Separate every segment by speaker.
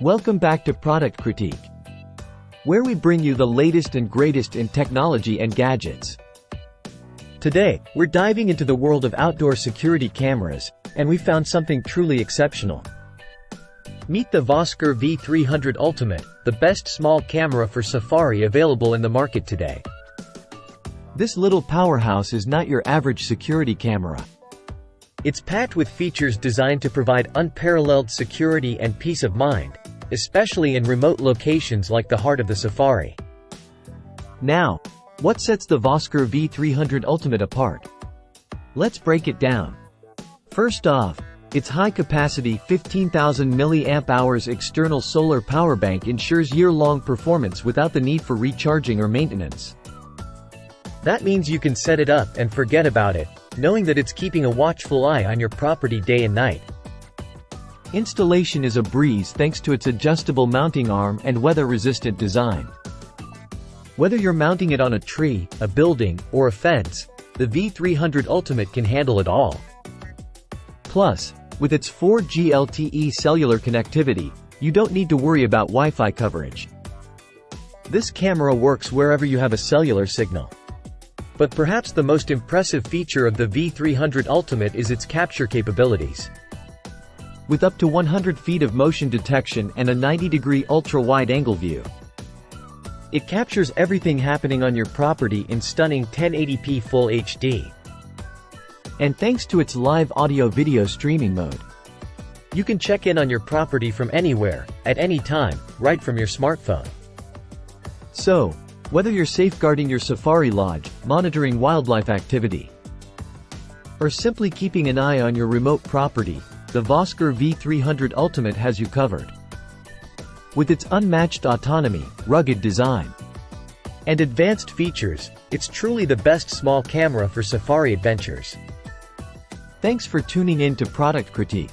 Speaker 1: Welcome back to Product Critique, where we bring you the latest and greatest in technology and gadgets. Today, we're diving into the world of outdoor security cameras, and we found something truly exceptional. Meet the Vosker V300 Ultimate, the best small camera for safari available in the market today. This little powerhouse is not your average security camera. It's packed with features designed to provide unparalleled security and peace of mind, especially in remote locations like the heart of the safari. Now, what sets the Vosker V300 Ultimate apart? Let's break it down. First off, its high-capacity 15,000 mAh external solar power bank ensures year-long performance without the need for recharging or maintenance. That means you can set it up and forget about it, knowing that it's keeping a watchful eye on your property day and night. Installation is a breeze thanks to its adjustable mounting arm and weather-resistant design. Whether you're mounting it on a tree, a building, or a fence, the V300 Ultimate can handle it all. Plus, with its 4G-LTE cellular connectivity, you don't need to worry about Wi-Fi coverage. This camera works wherever you have a cellular signal. But perhaps the most impressive feature of the V300 Ultimate is its capture capabilities. With up to 100 feet of motion detection and a 90-degree ultra-wide-angle view, it captures everything happening on your property in stunning 1080p Full HD. And thanks to its live audio-video streaming mode, you can check in on your property from anywhere, at any time, right from your smartphone. So, whether you're safeguarding your safari lodge, monitoring wildlife activity, or simply keeping an eye on your remote property, the Vosker V300 Ultimate has you covered. With its unmatched autonomy, rugged design, and advanced features, it's truly the best small camera for safari adventures. Thanks for tuning in to Product Critique.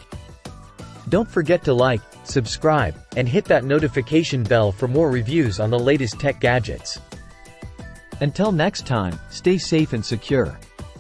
Speaker 1: Don't forget to like, subscribe, and hit that notification bell for more reviews on the latest tech gadgets. Until next time, stay safe and secure.